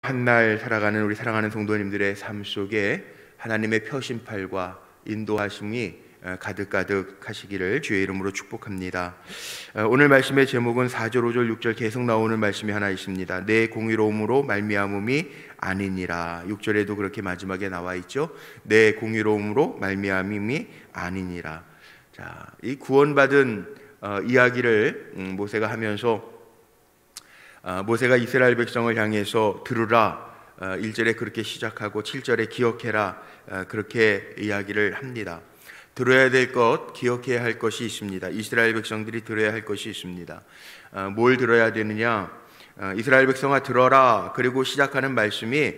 한날 살아가는 우리 사랑하는 성도님들의 삶 속에 하나님의 표심팔과 인도하심이 가득가득 하시기를 주의 이름으로 축복합니다. 오늘 말씀의 제목은 4절, 5절, 6절 계속 나오는 말씀이 하나 있습니다. 내 공의로움으로 말미암음이 아니니라. 6절에도 그렇게 마지막에 나와 있죠. 내 공의로움으로 말미암음이 아니니라. 자, 이 구원받은 이야기를 모세가 하면서 모세가 이스라엘 백성을 향해서 들으라 1절에 그렇게 시작하고 7절에 기억해라 그렇게 이야기를 합니다. 들어야 될 것, 기억해야 할 것이 있습니다. 이스라엘 백성들이 들어야 할 것이 있습니다. 뭘 들어야 되느냐? 이스라엘 백성아 들어라. 그리고 시작하는 말씀이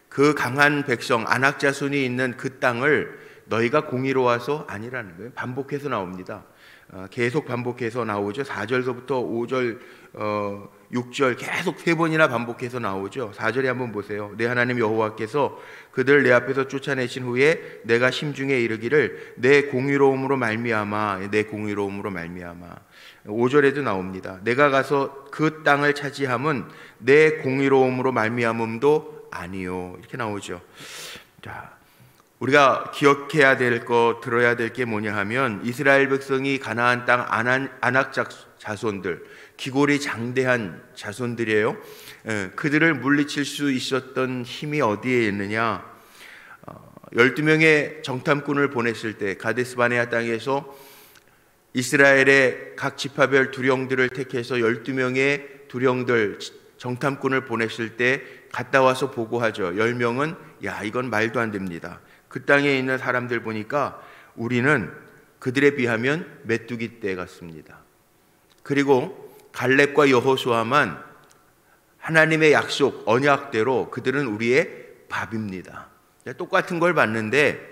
그 강한 백성 아낙 자손이 있는 그 땅을 너희가 공의로워서 아니라는 거예요. 반복해서 나옵니다. 계속 반복해서 나오죠. 4절서부터 5절, 6절 계속 3번이나 반복해서 나오죠. 4절에 한번 보세요. 내 하나님 여호와께서 그들을 내 앞에서 쫓아내신 후에 내가 심중에 이르기를 내 공의로움으로 말미암아, 내 공의로움으로 말미암아. 5절에도 나옵니다. 내가 가서 그 땅을 차지함은 내 공의로움으로 말미암음도 아니요. 이렇게 나오죠. 자, 우리가 기억해야 될 것, 들어야 될 게 뭐냐 하면 이스라엘 백성이 가나안 땅 아낙 자손들, 기골이 장대한 자손들이에요. 그들을 물리칠 수 있었던 힘이 어디에 있느냐? 12명의 정탐꾼을 보냈을 때 가데스바네아 땅에서 이스라엘의 각 지파별 두령들을 택해서 12명의 두령들 정탐꾼을 보냈을 때 갔다 와서 보고하죠. 10명은 야, 이건 말도 안 됩니다. 그 땅에 있는 사람들 보니까 우리는 그들에 비하면 메뚜기 떼 같습니다. 그리고 갈렙과 여호수아만 하나님의 약속, 언약대로 그들은 우리의 밥입니다. 똑같은 걸 봤는데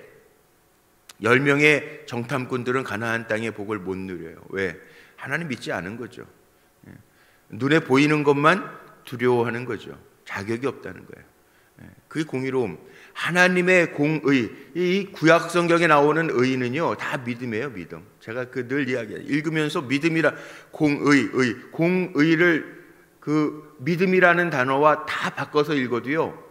10명의 정탐꾼들은 가나안 땅의 복을 못 누려요. 왜? 하나님 믿지 않은 거죠. 눈에 보이는 것만 두려워하는 거죠. 자격이 없다는 거예요. 그게 공의로움. 하나님의 공의, 이 구약 성경에 나오는 의는요 다 믿음이에요. 믿음. 제가 늘 이야기해요. 읽으면서 믿음이라 공의를 그 믿음이라는 단어와 다 바꿔서 읽어도요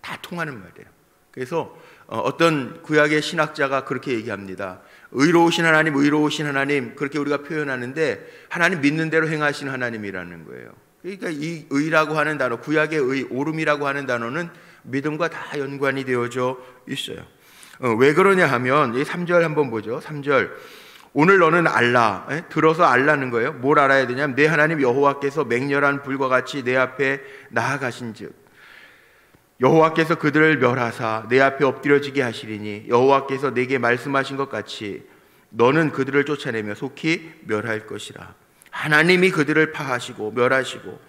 다 통하는 말이에요. 그래서 어떤 구약의 신학자가 그렇게 얘기합니다. 의로우신 하나님 그렇게 우리가 표현하는데 하나님 믿는 대로 행하신 하나님이라는 거예요. 그러니까 이 의라고 하는 단어, 구약의 의, 오름이라고 하는 단어는 믿음과 다 연관이 되어져 있어요. 왜 그러냐 하면 이 3절 한번 보죠. 3절 오늘 너는 알라, 들어서 알라는 거예요. 뭘 알아야 되냐면 내 하나님 여호와께서 맹렬한 불과 같이 내 앞에 나아가신즉 여호와께서 그들을 멸하사 내 앞에 엎드려지게 하시리니 여호와께서 내게 말씀하신 것 같이 너는 그들을 쫓아내며 속히 멸할 것이라. 하나님이 그들을 파하시고 멸하시고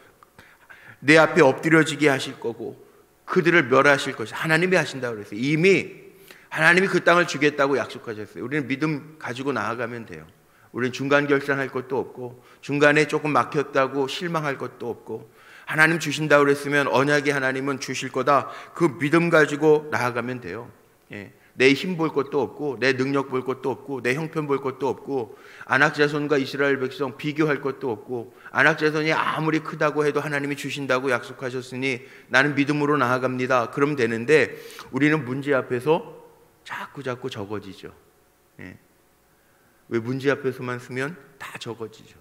내 앞에 엎드려지게 하실 거고 그들을 멸하실 것이 하나님이 하신다고 그랬어요. 이미 하나님이 그 땅을 주겠다고 약속하셨어요. 우리는 믿음 가지고 나아가면 돼요. 우리는 중간 결산할 것도 없고 중간에 조금 막혔다고 실망할 것도 없고 하나님 주신다고 그랬으면 언약의 하나님은 주실 거다. 그 믿음 가지고 나아가면 돼요. 내 힘 볼 것도 없고 내 능력 볼 것도 없고 내 형편 볼 것도 없고 아낙 자손과 이스라엘 백성 비교할 것도 없고 아낙 자손이 아무리 크다고 해도 하나님이 주신다고 약속하셨으니 나는 믿음으로 나아갑니다. 그럼 되는데 우리는 문제 앞에서 자꾸 적어지죠. 왜 문제 앞에서만 쓰면 다 적어지죠.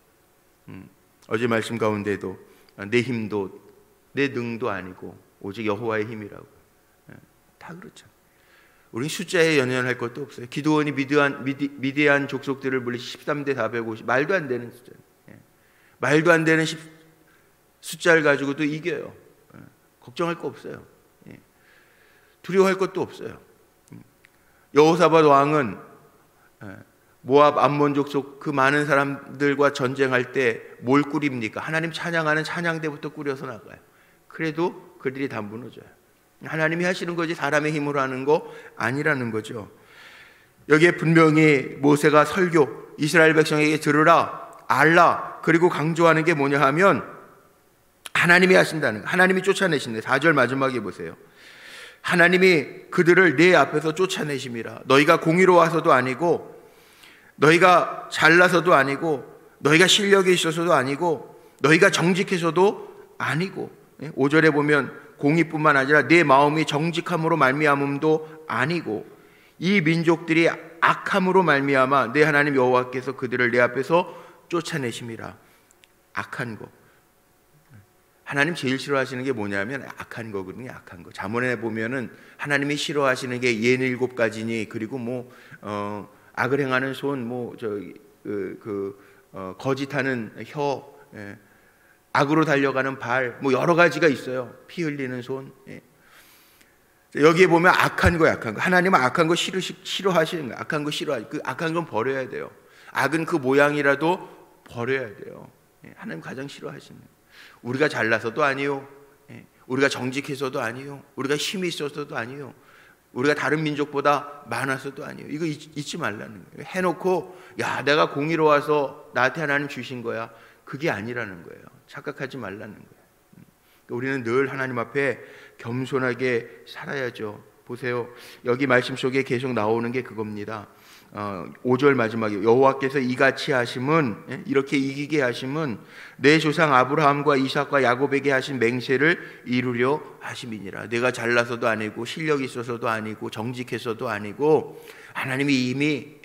어제 말씀 가운데도 내 힘도 내 능도 아니고 오직 여호와의 힘이라고 다 그렇죠. 우리는 숫자에 연연할 것도 없어요. 기드온이 미디안 족속들을 물리 13대 450 말도 안 되는 숫자. 말도 안 되는 숫자를 가지고도 이겨요. 걱정할 거 없어요. 두려워할 것도 없어요. 여호사밧 왕은 모압 암몬 족속 그 많은 사람들과 전쟁할 때 뭘 꾸립니까? 하나님 찬양하는 찬양대부터 꾸려서 나가요. 그래도 그들이 다 무너져요. 하나님이 하시는 거지 사람의 힘으로 하는 거 아니라는 거죠. 여기에 분명히 모세가 설교 이스라엘 백성에게 들으라 알라 그리고 강조하는 게 뭐냐 하면 하나님이 하신다는 거. 하나님이 쫓아내신다. 4절 마지막에 보세요. 하나님이 그들을 내 앞에서 쫓아내심이라. 너희가 공의로워서도 아니고 너희가 잘나서도 아니고 너희가 실력이 있어서도 아니고 너희가 정직해서도 아니고 5절에 보면 공의뿐만 아니라 내 마음이 정직함으로 말미암음도 아니고 이 민족들이 악함으로 말미암아 내 하나님 여호와께서 그들을 내 앞에서 쫓아내심이라. 악한 거. 하나님 제일 싫어하시는 게 뭐냐면 악한 거거든요. 악한 거. 잠언에 보면은 하나님이 싫어하시는 게 67가지니 그리고 악을 행하는 손, 거짓하는 혀, 악으로 달려가는 발, 여러 가지가 있어요. 피 흘리는 손. 여기에 보면 악한 거, 악한 거. 하나님은 악한 거 싫어하시는 거예요. 악한 거 싫어하시. 그 악한 건 버려야 돼요. 악은 그 모양이라도 버려야 돼요. 하나님 가장 싫어하시는 거예요. 우리가 잘나서도 아니요, 우리가 정직해서도 아니요, 우리가 힘이 있어서도 아니요, 우리가 다른 민족보다 많아서도 아니요. 이거 잊지 말라는 거예요. 해놓고 야 내가 공의로워서 나한테 하나님 주신 거야. 그게 아니라는 거예요. 착각하지 말라는 거예요. 우리는 늘 하나님 앞에 겸손하게 살아야죠. 보세요. 여기 말씀 속에 계속 나오는 게 그겁니다. 5절 마지막에 여호와께서 이같이 하심은, 이렇게 이기게 하심은 내 조상 아브라함과 이삭과 야곱에게 하신 맹세를 이루려 하심이니라. 내가 잘나서도 아니고 실력이 있어서도 아니고 정직해서도 아니고 하나님이 이미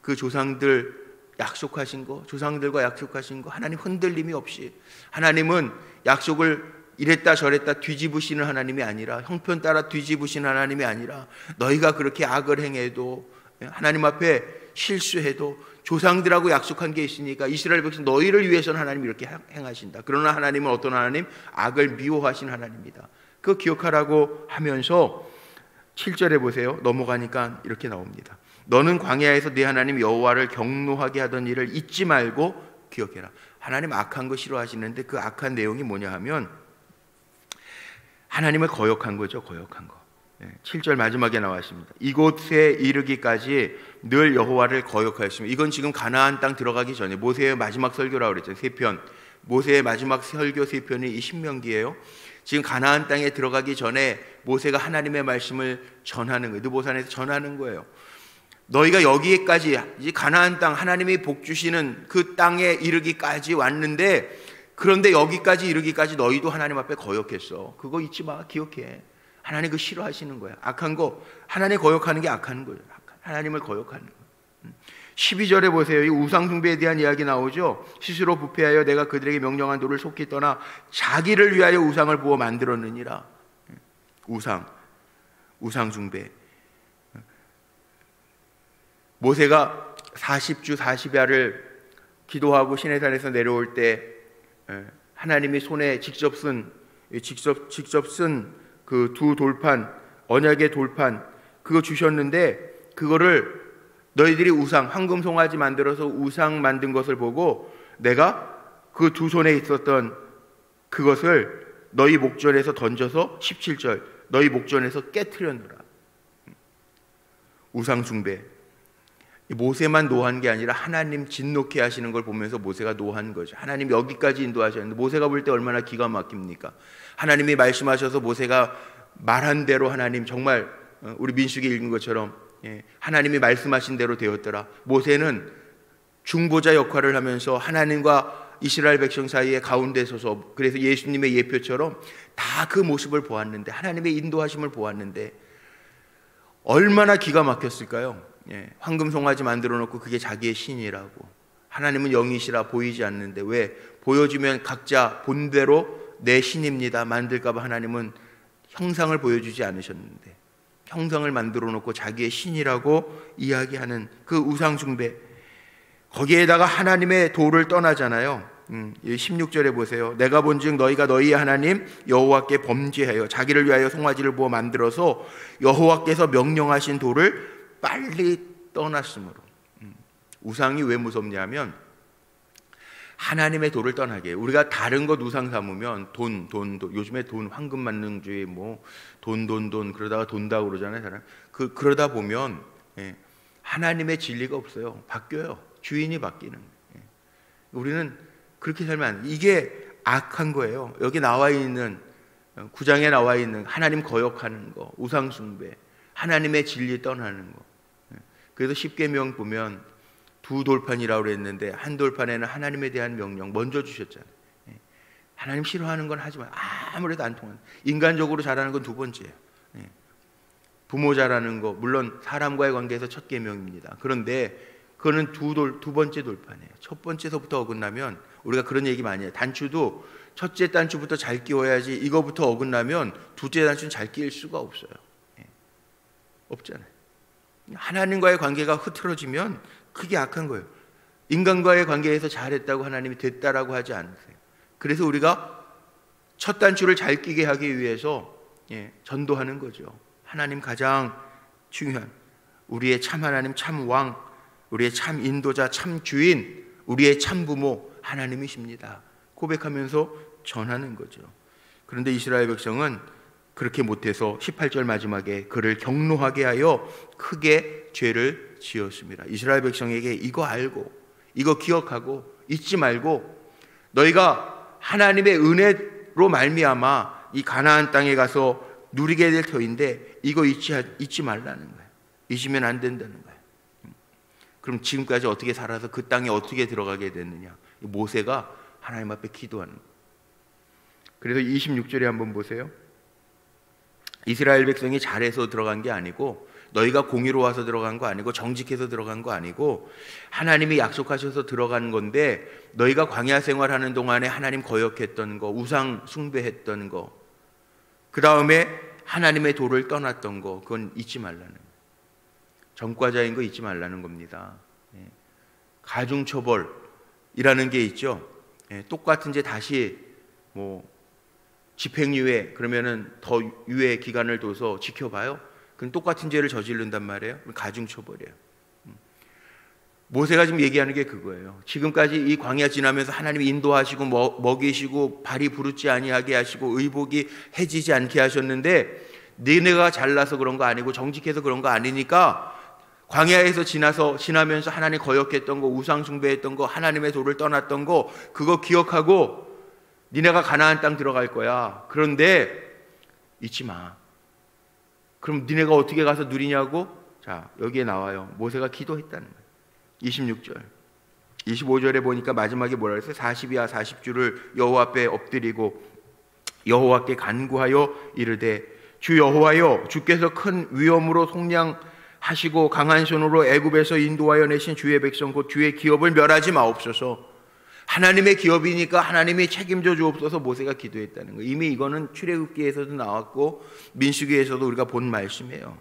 그 조상들 약속하신 거, 조상들과 약속하신 거 하나님 흔들림이 없이, 하나님은 약속을 이랬다 저랬다 뒤집으시는 하나님이 아니라, 형편 따라 뒤집으시는 하나님이 아니라, 너희가 그렇게 악을 행해도 하나님 앞에 실수해도 조상들하고 약속한 게 있으니까 이스라엘 백성 너희를 위해서는 하나님이 이렇게 행하신다. 그러나 하나님은 어떤 하나님? 악을 미워하신 하나님이다. 그거 기억하라고 하면서 7절에 보세요. 넘어가니까 이렇게 나옵니다. 너는 광야에서 네 하나님 여호와를 경노하게 하던 일을 잊지 말고 기억해라. 하나님 악한 거 싫어하시는데 그 악한 내용이 뭐냐 하면 하나님을 거역한 거죠. 거역한 거. 7절 마지막에 나와 있습니다. 이곳에 이르기까지 늘 여호와를 거역하였습니다. 이건 지금 가나안 땅 들어가기 전에 모세의 마지막 설교라고 그랬죠. 3편. 모세의 마지막 설교 3편이 이 신명기예요. 지금 가나안 땅에 들어가기 전에 모세가 하나님의 말씀을 전하는 거예요. 느보산에서 전하는 거예요. 너희가 여기까지, 이 가나안 땅, 하나님이 복 주시는 그 땅에 이르기까지 왔는데, 그런데 여기까지 이르기까지 너희도 하나님 앞에 거역했어. 그거 잊지 마. 기억해. 하나님 그 싫어하시는 거야. 악한 거, 하나님 거역하는 게 악한 거예요. 하나님을 거역하는 거. 12절에 보세요. 이 우상 숭배에 대한 이야기 나오죠. 스스로 부패하여 내가 그들에게 명령한 도를 속히 떠나 자기를 위하여 우상을 부어 만들었느니라. 우상 숭배. 모세가 40주 40야를 기도하고 시내산에서 내려올 때 하나님이 손에 직접 쓴 그 두 돌판, 언약의 돌판, 그거 주셨는데, 그거를 너희들이 우상, 황금 송아지 만들어서 우상 만든 것을 보고 내가 그 두 손에 있었던 그것을 너희 목전에서 던져서, 17절, 너희 목전에서 깨트려놓으라. 우상 숭배. 모세만 노한 게 아니라 하나님 진노케 하시는 걸 보면서 모세가 노한 거죠. 하나님 여기까지 인도하셨는데 모세가 볼 때 얼마나 기가 막힙니까? 하나님이 말씀하셔서 모세가 말한 대로 하나님 정말 우리 민수기 읽은 것처럼 하나님이 말씀하신 대로 되었더라. 모세는 중보자 역할을 하면서 하나님과 이스라엘 백성 사이에 가운데 서서, 그래서 예수님의 예표처럼 다 그 모습을 보았는데, 하나님의 인도하심을 보았는데 얼마나 기가 막혔을까요? 황금 송아지 만들어 놓고 그게 자기의 신이라고. 하나님은 영이시라 보이지 않는데, 왜? 보여주면 각자 본대로 내 신입니다 만들까 봐 하나님은 형상을 보여주지 않으셨는데, 형상을 만들어 놓고 자기의 신이라고 이야기하는 그 우상 숭배. 거기에다가 하나님의 도를 떠나잖아요. 16절에 보세요. 내가 본즉 너희가 너희의 하나님 여호와께 범죄하여 자기를 위하여 송아지를 부어 만들어서 여호와께서 명령하신 도를 빨리 떠났으므로. 우상이 왜 무섭냐면 하나님의 도를 떠나게. 우리가 다른 것 우상 삼으면 돈, 요즘에 돈, 황금 만능주의, 돈 그러다가 돈다고 그러잖아요, 사람. 그러다 보면 하나님의 진리가 없어요. 바뀌어요. 주인이 바뀌는. 우리는 그렇게 살면 안 돼. 이게 악한 거예요. 여기 나와 있는 9장에 나와 있는 하나님 거역하는 거, 우상 숭배, 하나님의 진리 떠나는 거. 그래서 십계명 보면 두 돌판이라고 그랬는데 한 돌판에는 하나님에 대한 명령 먼저 주셨잖아요. 하나님 싫어하는 건 하지 마요. 아무래도 안 통한다. 인간적으로 잘하는 건 두 번째예요. 부모 잘하는 거 물론 사람과의 관계에서 첫 계명입니다. 그런데 그거는 두 번째 돌파네요. 첫 번째서부터 어긋나면 우리가 그런 얘기 많이 해요. 단추도 첫째 단추부터 잘 끼워야지 이거부터 어긋나면 둘째 단추는 잘 끼일 수가 없어요. 없잖아요. 하나님과의 관계가 흐트러지면 그게 악한 거예요. 인간과의 관계에서 잘했다고 하나님이 됐다라고 하지 않으세요. 그래서 우리가 첫 단추를 잘 끼게 하기 위해서 전도하는 거죠. 하나님 가장 중요한 우리의 참 하나님, 참 왕, 우리의 참 인도자, 참 주인, 우리의 참 부모 하나님이십니다. 고백하면서 전하는 거죠. 그런데 이스라엘 백성은 그렇게 못해서 18절 마지막에 그를 경노하게 하여 크게 죄를 지었습니다. 이스라엘 백성에게 이거 알고 이거 기억하고 잊지 말고 너희가 하나님의 은혜로 말미암아 이 가나안 땅에 가서 누리게 될 터인데 이거 잊지 말라는 거예요. 잊으면 안 된다는 거예요. 그럼 지금까지 어떻게 살아서 그 땅에 어떻게 들어가게 됐느냐? 모세가 하나님 앞에 기도하는 거예요. 그래서 26절에 한번 보세요. 이스라엘 백성이 잘해서 들어간 게 아니고 너희가 공의로워서 들어간 거 아니고 정직해서 들어간 거 아니고 하나님이 약속하셔서 들어간 건데 너희가 광야 생활하는 동안에 하나님 거역했던 거, 우상 숭배했던 거, 그 다음에 하나님의 도를 떠났던 거, 그건 잊지 말라는 거예요. 전과자인 거 잊지 말라는 겁니다. 가중처벌이라는 게 있죠. 똑같은 죄 다시 집행유예 그러면은 더 유예 기간을 둬서 지켜봐요. 그럼 똑같은 죄를 저지른단 말이에요. 가중처벌이에요. 모세가 지금 얘기하는 게 그거예요. 지금까지 이 광야 지나면서 하나님이 인도하시고 먹이시고 발이 부르지 아니하게 하시고 의복이 해지지 않게 하셨는데 너네가 잘나서 그런 거 아니고 정직해서 그런 거 아니니까 광야에서 지나면서 하나님 거역했던 거, 우상 숭배했던 거, 하나님의 도를 떠났던 거 그거 기억하고 니네가 가나안 땅 들어갈 거야. 그런데 잊지 마. 그럼 니네가 어떻게 가서 누리냐고? 자, 여기에 나와요. 모세가 기도했다는 거예요. 26절. 25절에 보니까 마지막에 뭐라 그랬어요? 40이야 40주를 여호와 앞에 엎드리고 여호와께 간구하여 이르되 주 여호와여, 주께서 큰 위엄으로 속량하시고 강한 손으로 애굽에서 인도하여 내신 주의 백성 곧 주의 기업을 멸하지 마옵소서. 하나님의 기업이니까 하나님이 책임져 주옵소서. 모세가 기도했다는 거예요. 이미 이거는 출애굽기에서도 나왔고 민수기에서도 우리가 본 말씀이에요.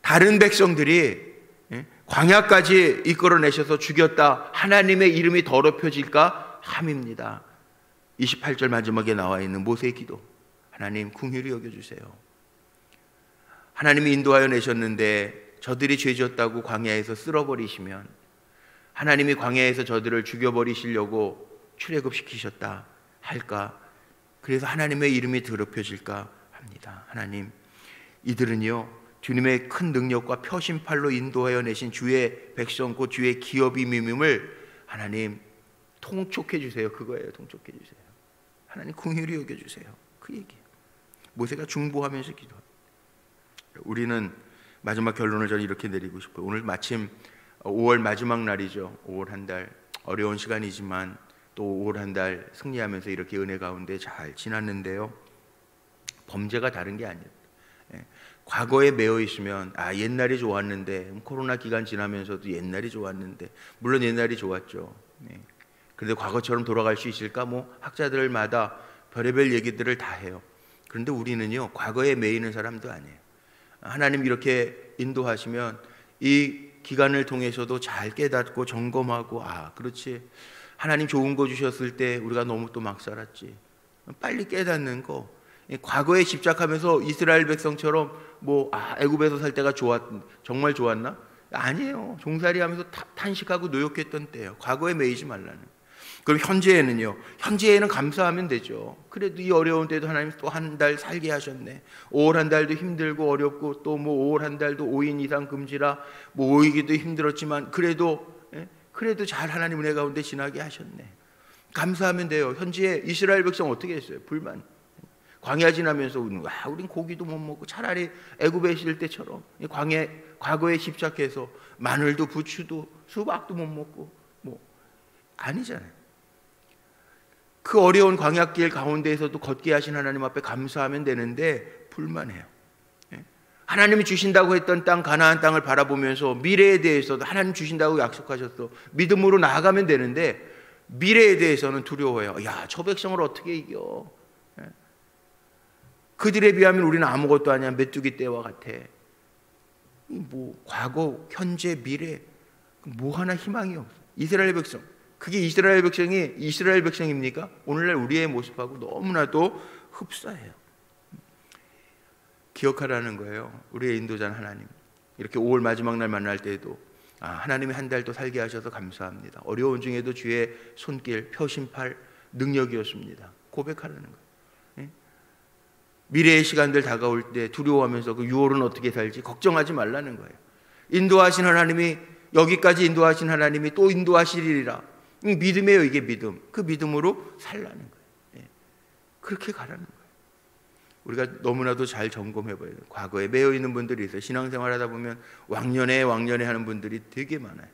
다른 백성들이 광야까지 이끌어내셔서 죽였다. 하나님의 이름이 더럽혀질까 함입니다. 28절 마지막에 나와 있는 모세의 기도. 하나님 긍휼히 여겨주세요. 하나님이 인도하여 내셨는데 저들이 죄졌다고 광야에서 쓸어버리시면 하나님이 광야에서 저들을 죽여버리시려고 출애굽시키셨다 할까? 그래서 하나님의 이름이 더럽혀질까 합니다. 하나님, 이들은요 주님의 큰 능력과 표심팔로 인도하여 내신 주의 백성 곧 주의 기업임임을 하나님 통촉해 주세요. 그거예요. 통촉해 주세요. 하나님 긍휼히 여겨 주세요. 그 얘기예요. 모세가 중보하면서 기도합니다. 우리는 마지막 결론을 저는 이렇게 내리고 싶어요. 오늘 마침 5월 마지막 날이죠. 5월 한 달 어려운 시간이지만 또 5월 한 달 승리하면서 이렇게 은혜 가운데 잘 지났는데요. 범죄가 다른 게 아니에요. 과거에 매여 있으면 옛날이 좋았는데 코로나 기간 지나면서도 옛날이 좋았는데 물론 옛날이 좋았죠. 그런데 과거처럼 돌아갈 수 있을까? 학자들마다 별의별 얘기들을 다 해요. 그런데 우리는요 과거에 매이는 사람도 아니에요. 하나님 이렇게 인도하시면 이 기간을 통해서도 잘 깨닫고 점검하고 그렇지 하나님 좋은 거 주셨을 때 우리가 너무 또 막 살았지. 빨리 깨닫는 거. 과거에 집착하면서 이스라엘 백성처럼 애굽에서 살 때가 정말 좋았나? 아니에요. 종살이하면서 탄식하고 노역했던 때예요. 과거에 매이지 말라는. 그럼 현재에는 감사하면 되죠. 그래도 이 어려운 때도 하나님 또 한 달 살게 하셨네. 5월 한 달도 힘들고 어렵고 또 5월 한 달도 5인 이상 금지라 모이기도 힘들었지만 그래도 잘 하나님 은혜 가운데 지나게 하셨네. 감사하면 돼요. 현재 이스라엘 백성 어떻게 했어요? 불만. 광야 지나면서 우린 고기도 못 먹고 차라리 애굽에 있을 때처럼 과거에 집착해서 마늘도 부추도 수박도 못 먹고 아니잖아요. 그 어려운 광야길 가운데에서도 걷게 하신 하나님 앞에 감사하면 되는데 불만해요. 하나님이 주신다고 했던 땅, 가나안 땅을 바라보면서 미래에 대해서도 하나님 주신다고 약속하셨어. 믿음으로 나아가면 되는데 미래에 대해서는 두려워해요. 야, 저 백성을 어떻게 이겨? 그들에 비하면 우리는 아무것도 아니야. 메뚜기 떼와 같아. 뭐 과거, 현재, 미래 뭐 하나 희망이 없어. 이스라엘 백성, 그게 이스라엘 백성이 이스라엘 백성입니까? 오늘날 우리의 모습하고 너무나도 흡사해요. 기억하라는 거예요. 우리의 인도자는 하나님. 이렇게 5월 마지막 날 만날 때에도 하나님이 한 달 또 살게 하셔서 감사합니다. 어려운 중에도 주의 손길, 표심팔, 능력이었습니다. 고백하라는 거예요. 미래의 시간들 다가올 때 두려워하면서 그 6월은 어떻게 살지 걱정하지 말라는 거예요. 인도하신 하나님이, 여기까지 인도하신 하나님이 또 인도하시리라. 믿음이에요. 이게 믿음. 그 믿음으로 살라는 거예요. 그렇게 가라는 거예요. 우리가 너무나도 잘 점검해 봐야 돼요. 과거에 매여 있는 분들이 있어요. 신앙생활 하다 보면 왕년에 하는 분들이 되게 많아요.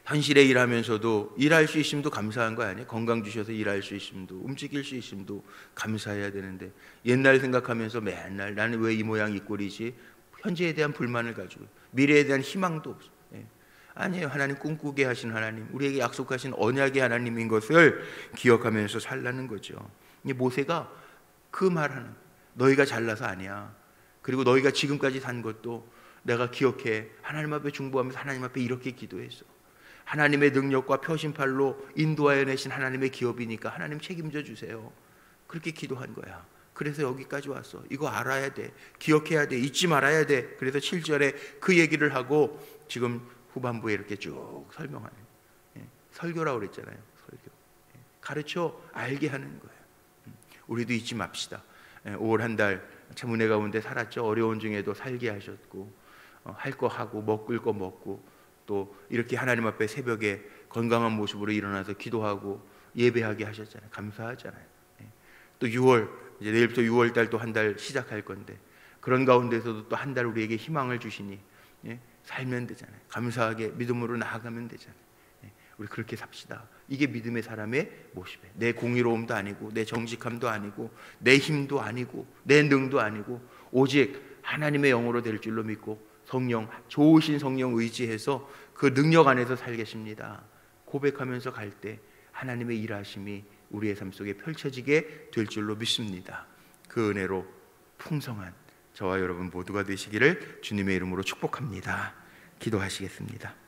현실에 일하면서도 일할 수 있음도 감사한 거 아니에요? 건강 주셔서 일할 수 있음도, 움직일 수 있음도 감사해야 되는데 옛날 생각하면서 맨날 나는 왜 이 모양 이 꼴이지? 현재에 대한 불만을 가지고 미래에 대한 희망도 없어. 아니에요. 하나님 꿈꾸게 하신 하나님, 우리에게 약속하신 언약의 하나님인 것을 기억하면서 살라는 거죠. 이 모세가 그 말하는, 너희가 잘나서 아니야. 그리고 너희가 지금까지 산 것도 내가 기억해. 하나님 앞에 중보하면서 하나님 앞에 이렇게 기도했어. 하나님의 능력과 표심팔로 인도하여 내신 하나님의 기업이니까 하나님 책임져 주세요. 그렇게 기도한 거야. 그래서 여기까지 왔어. 이거 알아야 돼. 기억해야 돼. 잊지 말아야 돼. 그래서 7절에 그 얘기를 하고 지금 후반부에 이렇게 쭉 설명하는, 설교라고 그랬잖아요. 설교. 가르쳐 알게 하는 거예요. 우리도 잊지 맙시다. 5월 한 달 참 은혜 가운데 살았죠. 어려운 중에도 살게 하셨고, 할 거 하고 먹을 거 먹고, 또 이렇게 하나님 앞에 새벽에 건강한 모습으로 일어나서 기도하고 예배하게 하셨잖아요. 감사하잖아요. 또 6월, 이제 내일부터 6월 달 또 한 달 시작할 건데 그런 가운데서도 또 한 달 우리에게 희망을 주시니 살면 되잖아요. 감사하게 믿음으로 나아가면 되잖아요. 우리 그렇게 삽시다. 이게 믿음의 사람의 모습이에요. 내 공의로움도 아니고 내 정직함도 아니고 내 힘도 아니고 내 능도 아니고 오직 하나님의 영으로 될 줄로 믿고 성령, 좋으신 성령 의지해서 그 능력 안에서 살겠습니다. 고백하면서 갈 때 하나님의 일하심이 우리의 삶 속에 펼쳐지게 될 줄로 믿습니다. 그 은혜로 풍성한 저와 여러분 모두가 되시기를 주님의 이름으로 축복합니다. 기도하시겠습니다.